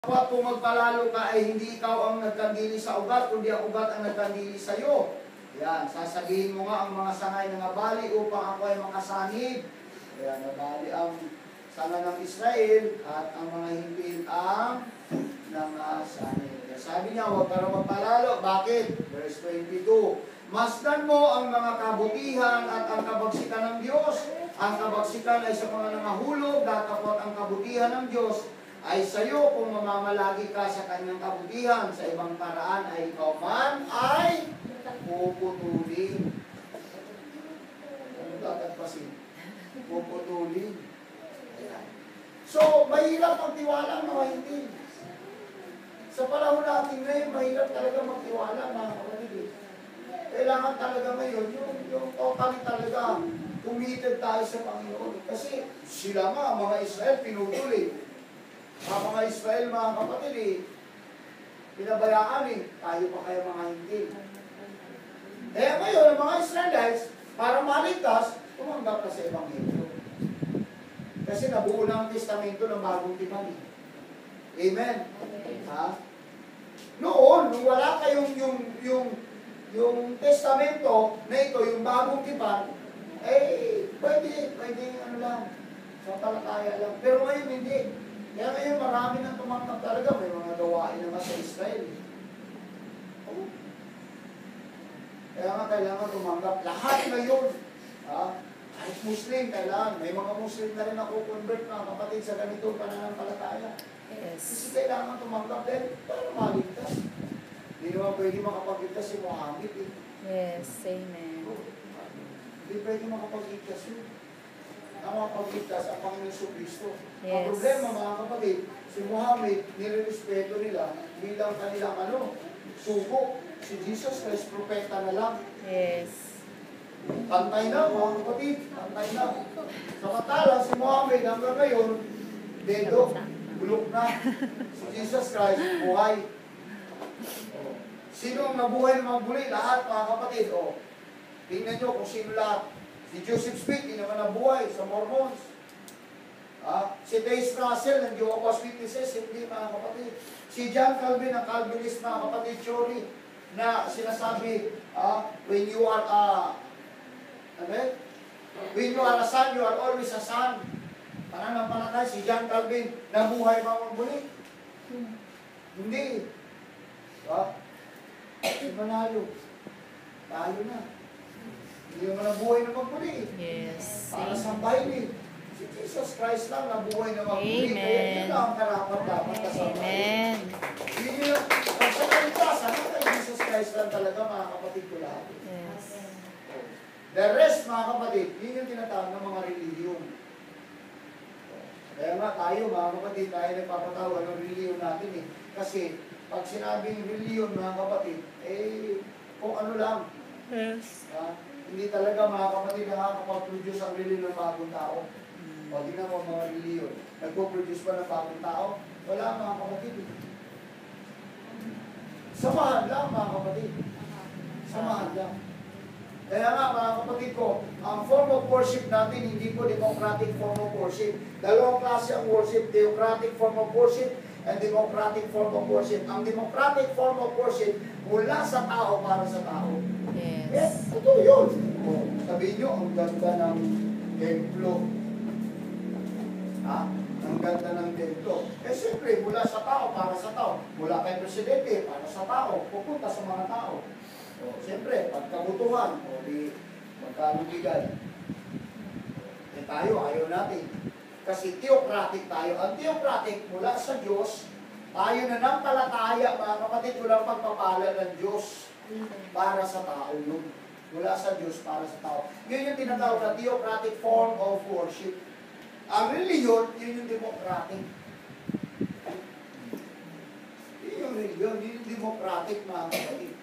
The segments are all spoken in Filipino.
Kung magpalalo ka ay hindi ikaw ang nagkandili sa ugat, kundi ang ugat ang nagkandili sa iyo. Yan, sasabihin mo nga ang mga sangay ng abali upang ako ay makasanib. Yan, nabali ang sanga ng Israel at ang mga himpil ang nangasanib. Sabi niya, huwag ka raw magpalalo. Bakit? Verse 22. Masdan mo ang mga kabutihan at ang kabagsikan ng Diyos. Ang kabagsikan ay sa mga nangahulog, datapot ang kabutihan ng Diyos ay sa iyo kung mamamalagi ka sa kanyang kabutihan. Sa ibang paraan ay ikaw man ay puputulin. Ano tatagpasin? Puputulin. So, mahirap magtiwala mga hindi. Sa panahon natin ngayon, mahirap talaga magtiwala mga kapatid. Kailangan talaga ngayon, yung totally talaga committed tayo sa Panginoon. Kasi sila nga, mga Israel, pinutulin. Mga Israel, mga kapatid, pinabayaan tayo pa kaya mga hindi. Kaya ngayon, ang mga Israelites, para maligtas, tumanggap na sa Ebanghelyo. Kasi nabuo na ang testamento ng bagong tipan. Amen? Ha? Noon, nung wala kayong yung testamento na ito, yung bagong tipan, pwede ano lang, sampalataya lang. Pero ngayon hindi. Kaya ngayon marami nang tumanggap talaga. May mga gawain naman sa Israel. Oh. Kaya nga kailangan tumanggap. Lahat ngayon. Kahit Muslim, kailangan. May mga Muslim na rin ako convert mga kapatid sa ganitong pananampalataya. Yes. Kasi kailangan tumanggap din para maligtas. Hindi naman pwede makapagligtas si Muhammad. Yes, amen. Hindi pwede makapagligtas yun. Ang makapagligtas ang Panginoon Kristo. Yes. Ang problema mga kapatid, si Muhammad, nirerespeto nila bilang kanilang sugo. Si Jesus Christ, propeta na lang. Yes. Pantay na mga kapatid, pantay na. Samantala, si Muhammad hanggang ngayon, dedo, bulok na. Si Jesus Christ, buhay. Sino ang nabuhay ng mga buli? Lahat mga kapatid. Tingnan nyo kung sino lahat. Si Joseph Smith, hindi naman nabuhay sa Mormons. Si Dave Russell, ng Jehovah's Witnesses, hindi mga kapatid. Si John Calvin, ng Calvinist mga kapatid, theory, na sinasabi, when you are a son, you are always a son. Pananampalataya, si John Calvin, nabuhay mga muli. Hindi. Si Manalo, tayo na. Hindi naman nabuhay na magmuli. Yes. Para sambahin si Jesus Christ lang nabuhay na magmuli. Amen. Kaya yun lang ang karapat-dapat kasambahin. Amen. Yun yung, sa kaligtasan, kay Jesus Christ lang talaga mga kapatid ko lahat. Yes. The rest mga kapatid, yun yung tinatawag ng mga religion. Kaya nga tayo mga kapatid, tayo nagpapatawag ng religion natin Kasi pag sinabing religion mga kapatid, kung ano lang. Yes. Hindi talaga mga kapatid nakakapag-produce ang religion ng bagong tao. O, tingnan mo mga religion. Nagpo-produce ba ng bagong tao? Wala mga kapatid. Samahan lang mga kapatid. Samahan lang. Kaya nga mga kapatid ko, ang form of worship natin hindi po democratic form of worship. Dalawang klase ang worship, theocratic form of worship and democratic form of worship. Ang democratic form of worship mula sa tao para sa tao. Yes. Ito yun. Sabihin nyo, ang ganda ng templo. Ang ganda ng templo. Siyempre, mula sa tao, para sa tao. Mula kay presidente, para sa tao. Pupunta sa mga tao. Siyempre, pagkabutuhan, di magkano bigay. Tayo, ayaw natin. Kasi theocratic tayo. Ang theocratic, mula sa Diyos, tayo na ng palataya, mga kapatid, walang pagpapala ng Diyos. Para sa tao yun. Mula sa Diyos para sa tao. Yun yung tinatawag na theocratic form of worship. Ang religion, yun yung democratic. Yun yung religion, yun yung democratic mga kapatid.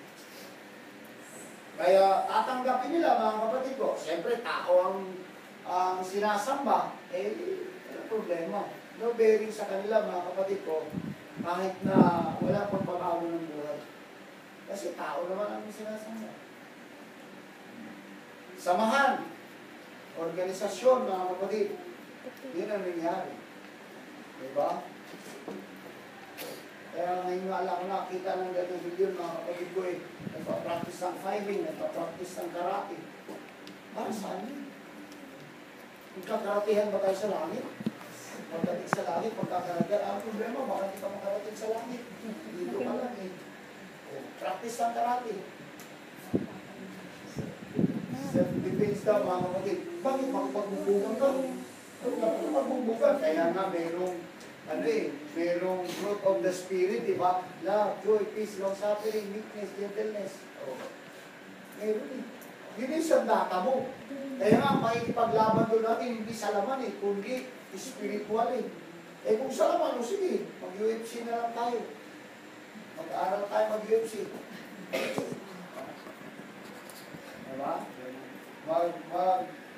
Kaya tatanggapin nila mga kapatid ko. Siyempre, tao ang sinasamba. Ano problema? No bearing sa kanila mga kapatid ko. Kahit na wala pang pagbabago ng buhay. Kasi tao naman ang sinasamba. Samahan, organisasyon, mga kapatid. Yun ang nangyari. Diba? Kaya ngayon nga alam ko nakita ng ganung video, mga kapatid ko nagpa-practice ng fighting, nagpa-practice ng karate. Para saan yun? Magkakaratehan ba tayo sa langit? Magdating sa langit, pagkakaratehan, ang problema, baka hindi ka makarating sa langit. Dito ka lang eh. Practice ng karate. Self-defense daw, mga kapatid. Bakit makapagbubugan ka? Makapagbubugan. Kaya nga, merong fruit of the Spirit, di ba? Love, joy, peace, long-suffering, meekness, gentleness. Meron eh. Yun yung sandata mo. Kaya nga, makikipaglaban doon natin, hindi sa laman eh, kundi spiritual eh. Kung sa laman, sige, mag-UFC na lang tayo. Mag-aaral tayo mag-UFC. Diba?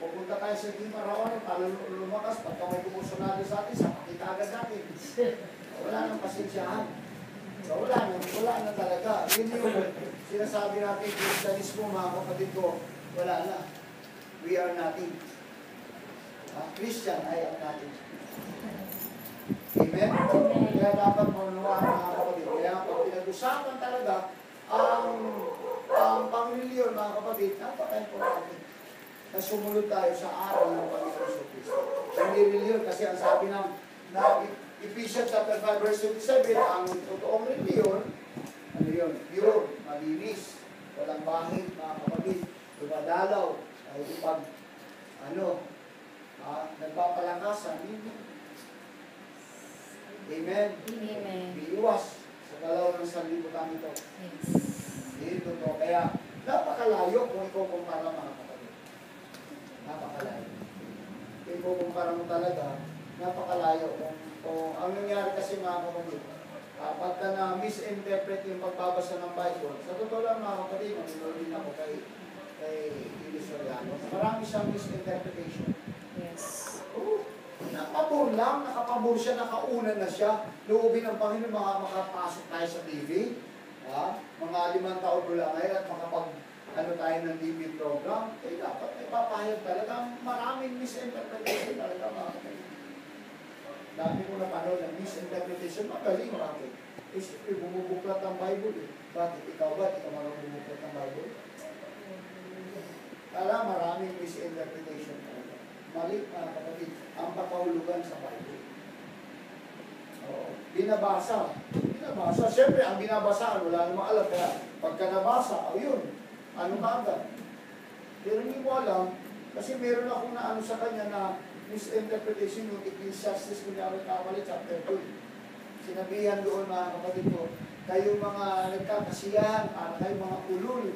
Pupunta tayo sa gym araw-araw, talo lumakas, pagka may kumusunado sa atin, sa pakita agad natin. Wala nang pasensyahan. Wala na talaga. Yun yung sinasabi natin, Christianismo, mga kapatid ko, wala na. We are nothing. Christian ay ang nothing. Amen? Kaya dapat maunawaan, mga kapatid. Kaya pag pinag-usapan talaga, ang pangreliyon, mga kapatid, napaka-importante na sumunod tayo sa aral ng Panginoon sa Kristo. Hindi reliyon kasi ang sabi ng Ephesians chapter 5 verse 27, ang totoong reliyon, ano yun? Pure, malinis, walang bahid, mga kapatid, dumadalaw, ay ipag, nagpapalakasan. Amen? Amen. Iiwas sa galaw ng sanlibutan ito. Yes. Dito to. Kaya, napakalayo kung ikaw kumpara, mga kapatid. Napakalayo. Kung ikaw kumpara mo talaga, napakalayo. Kung ang nangyari kasi, mga kapatid, pagka na-misinterpret yung pagbabasa ng Bible, sa totoo lang, mga kapatid, manunood din ako kay Ilisoriano. Marami siyang misinterpretation. Yes. Nakapabor lang, nakapabor siya, nakauna na siya. Loobin ng Panginoon, makapasok tayo sa TV. Mga 5 taon mo lang ngayon at tayo ng TV program. Dapat ipapahayag talaga. Maraming misinterpretation talaga, mga kapatid. Dami ko napanood ng misinterpretation. Magaling, bakit? Siyempre, bumubuklat ang Bible. Bakit? Ikaw ba? Ikaw marang bumubuklat ng Bible? Kala maraming misinterpretation talaga. Mali, mga kapatid, ang pakahulugan sa Bible. Binabasa. Siyempre, ang binabasaan, wala namang alam. Kaya, pagka nabasa, yun, ano ka agad? Pero hindi mo alam, kasi meron akong naano sa kanya na misinterpretation yung Ecclesiastes, kung namin kamali, chapter 2. Sinabihan doon, mga kapatid ko, kayo mga nagkakasiyahan, para kayo mga ulul.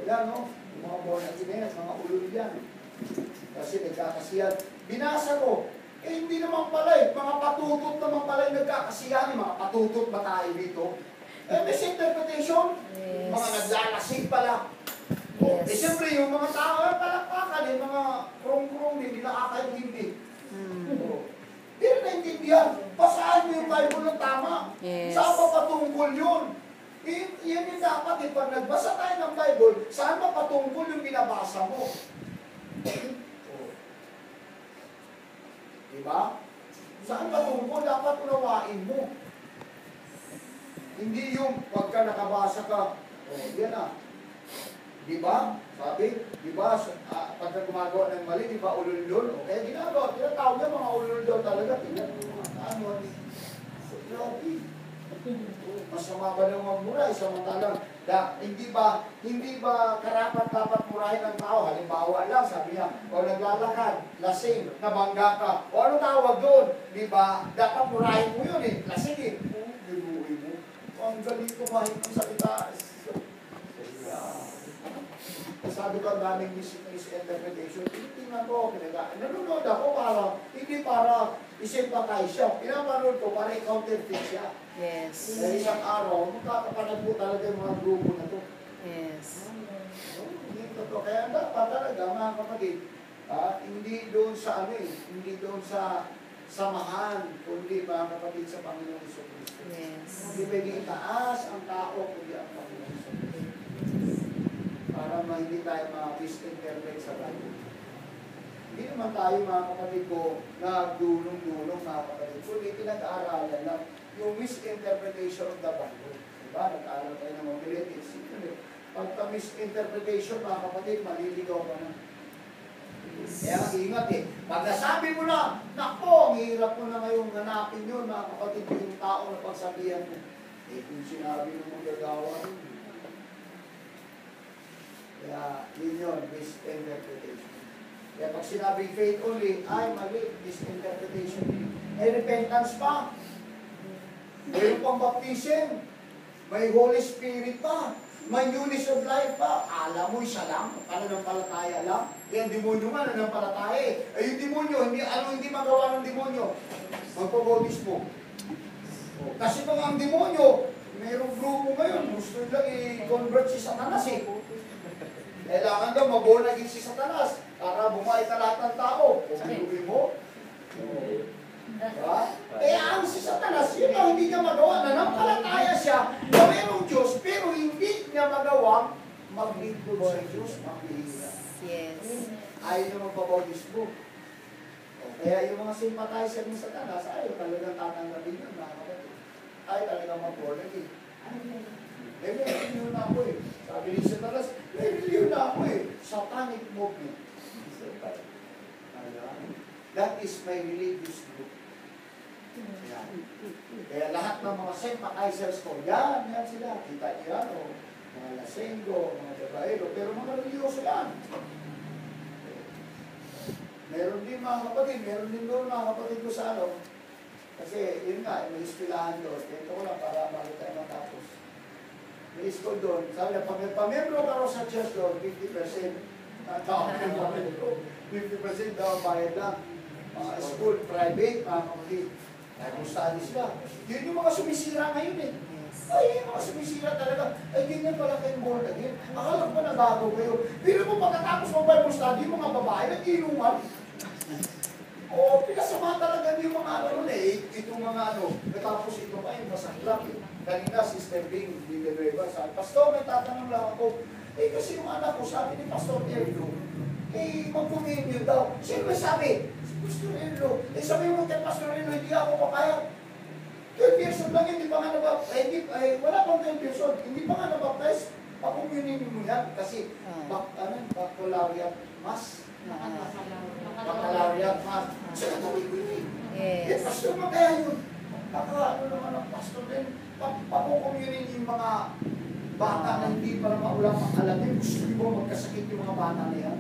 Yan, no? Yung mga born again, mga ulul yan. Kasi nagkakasiyahan. Binasa ko, hindi naman pala mga patutot naman pala yung nagkakasiyahan, mga patutot ba tayo dito? Misinterpretation, Yes. mga naglalasing pala. Yes. Siyempre, yung mga tao, palakpakan, yung mga krong-krong, hindi nakakaintindi. Pero naintindihan, basahin mo yung Bible ng tama. Yes. Saan pa patungkol yun? Yan yung dapat, pag nagbasa tayo ng Bible, saan pa patungkol yung binabasa mo? Diba? Saan patungkol, dapat unawain mo. Hindi yung pagka nakabasa ka, yan na. Diba? Sabi, diba, pagka gumagawa ng mali, diba, ulul-ulul? Kaya ginagawa, tinatawag niya mga ulul-ulul talaga. Ano, masama ba nang magmuray? Samantalang, hindi ba karapat-dapat murahin ng tao? Halimbawa lang, sabi niya, o naglalakad, lasing, nabangga ka, o ano tawag doon? Diba, dapat murahin mo yun eh, lasing eh. Dibuhin mo. Ang galing kumahin ng salita. Sabi ko, ang daming misinterpretation. Tingnan ko, nanonood ako hindi para isimpatay siya. Pinapanood ko para i-counterfeit siya. Yes. Dahil isang araw, magkakapanag po talaga yung mga grupo na to. Yes. Kaya dapat talaga, mga kapatid, hindi doon sa hindi doon sa samahan, kundi mga kapatid sa Panginoon Jesucristo. Yes. Hindi pwede itaas ang tao, kundi ang Panginoon Jesucristo. Para hindi tayo ma-misinterpret sa Bible. Hindi naman tayo, mga kapatid ko, nagdulong-dulong, mga kapatid. Kundi pinag-aaralan lang. yung misinterpretation of the Bible. Diba? Nag-aaral tayo ng homiletics. Pagka misinterpretation, mga kapatid, maliligaw ka na. Kaya ingat eh. Pag nasabi mo na, nako, ang hirap mo na ngayon hanapin yun, mga kapatid, yung tao na pagsabihan mo. Eh, kung sinabi mo magagawa yun. Kaya, yun yun, misinterpretation. Kaya pag sinabing faith only, ay mali, misinterpretation. May repentance pa. May pang baptism. May Holy Spirit pa. May newness of life pa. Alam mo, isa lang. Pananampalataya lang. Kaya ang demonyo nga, nananampalataya eh. Ay yung demonyo, hindi magawa ng demonyo? Magpabautis mo. Kasi pag ang demonyo, mayroong grupo ngayon, gusto lang i-convert si Satanas eh. Kailangan daw mabonagin si Satanas para bumalik ka lahat ng tao. Pagbiluin mo. Diba? Kaya ang si Satanas, yun ang hindi niya magawa. Nanampalataya siya na mayroong Diyos, pero hindi niya magawa maglingkod sa Diyos, maghihira. Yes. Ayaw niya magpabautis mo. Kaya yung mga sympathizer ni Satanas, ayaw talagang tatanggapin yun, mga kapatid. Ayaw talagang mag-bornagin. Eh, may religion na ako eh. Sabi ni Satanas, may religion na ako eh. Satanic movement. That is my religious group. Yan. Kaya lahat ng mga sympathizers ko, yan sila. Kita yan, o mga lasenggo, mga babaero, pero mga religyoso yan. Meron din mga kapatid, meron din doon mga kapatid ko sa ano. Kasi yun nga, may ispilahan doon. Ito ko lang para bakit tayo matapos. May school doon. Sabi na, pag pamembro ka ro sa church doon, 50% tao ng pamembro. 50% daw bayad lang. Mga school, private, mga kapatid. Bible studies sila. Yun yung mga sumisira ngayon eh. Ay, yung mga sumisira talaga. Ay, ganyan pala kayong born again. Akala ko na bago kayo. Pero mo pagkatapos ng Bible study, yung mga babae, nag-inuman. Oo, pinasama talaga yung mga ano eh. Itong mga ano. Natapos ito pa yung masaklap eh. Kanina, Sister Bing, Villanueva, sabi, Pastor, may tatanong lang ako. Eh, kasi yung anak ko, sabi ni Pastor Erdo, eh, mag-communion daw. Sino may sabi? Si Pastor Erdo. Eh, sabi mo kay Pastor Erdo, hindi ako papayag. 12 years old lang, hindi pa nga nabaptize. Wala pang 12 years old, hindi pa nga nabaptize. Pa-communion mo yan. Kasi, baccalaureate mass. Baccalaureate mass. Siya nagawin ko yun. Eh, Pastor, magkaya yun. Baka ano naman ang Pastor din. Pa-communion yung mga bata na hindi pa naman ulang makalamin. Gusto niyo ba magkasakit yung mga bata na yan?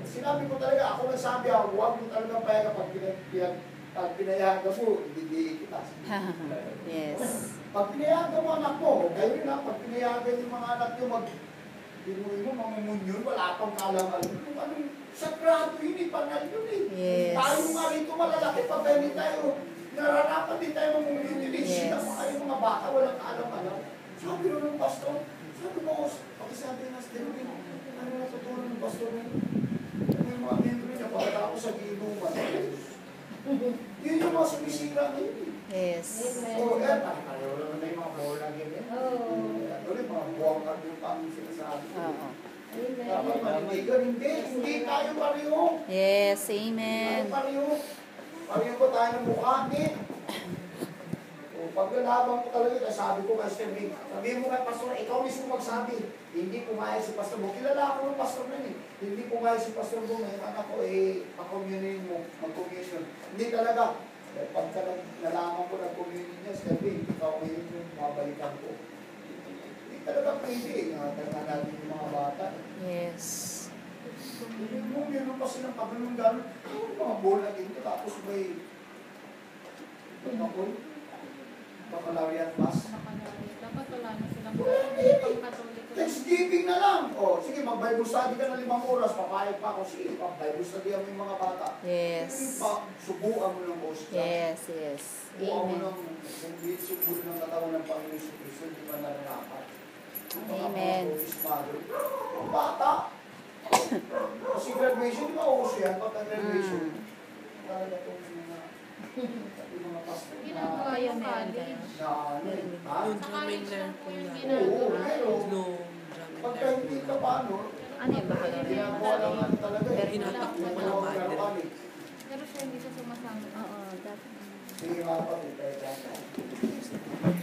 Sinabi ko talaga, ako nagsabi ako, huwag mo talaga payaga pag pinayagan mo, hindi kita. Yes. Pag pinayagan mo anak mo, kayo na, pag pinayagan yung mga anak nyo, pinuhin mo, mamumunyon, wala pang kalam-alam. Kung anong sagrado yun, ipangal yun eh. Yes. Tayo nga rito malalaki pa, kaya hindi tayo, nararapat din tayo mamumunyon yun eh. Yes. Sila pa kayo mga bata, walang kalam-alam. Sabi rin ng pastor, sabi mo, pakisabi na sa Derwin, ano natutunan ng pastor na yun? Yung mga membro niya, pagkatapos sa ginuman. Yun yung mga sumisira ngayon. Yes. Oo, ayaw naman na yung mga bawal na ganyan. Tuloy, mga buwang at yung pang sinasabi. Oo. Dapat manindigan, hindi tayo pareho. Yes, amen. Tayo pareho. Pareho ba tayo ng mukha? Hindi. Pag nalabang ko talaga, sabi ko kay Pastor Bing, sabihin mo kay Pastor, ikaw mismo magsabi, hindi pumayag si Pastor Bong. Kilala ako ng Pastor na eh. Hindi pumayag si Pastor Bong, eh, anak ko, pa-communion mo, mag-communion. Hindi talaga. Pagka nalaman ko nag-communion niya, Pastor Bing, ikaw ngayon yung mabalikan ko. Hindi talaga pwede, nakatanda natin yung mga bata. Yes. Hindi mo, meron pa silang pagano'n-ganon. Yung mga bola dito, tapos may baccalaureate mass. Dapat wala na silang pang-katoliko. Thanksgiving na lang. O, sige, mag-Bible study ka ng 5 oras, papayag pa ako. Sige, pag-Bible study mo yung mga bata. Yes. Subuan mo ng hostya. Yes, yes. Subuan mo Amen. ng subuan ng katawan ng Panginoon sa Kristo, hindi pa nararapat. Amen. Ang bata. Kasi graduation, di ba uso yan? Pagka-graduation. Talaga itong mga pastor na Ginagawa yung college. Sa college lang po yung Oo, ginagawa. pero pagka hindi ka paano, Ano yung baccalaureate? ginagawa naman talaga. Pero hinatakbo mo na Pero siya hindi siya sumasama. Oo, dapat. Sige mga kapatid, tayo tayo.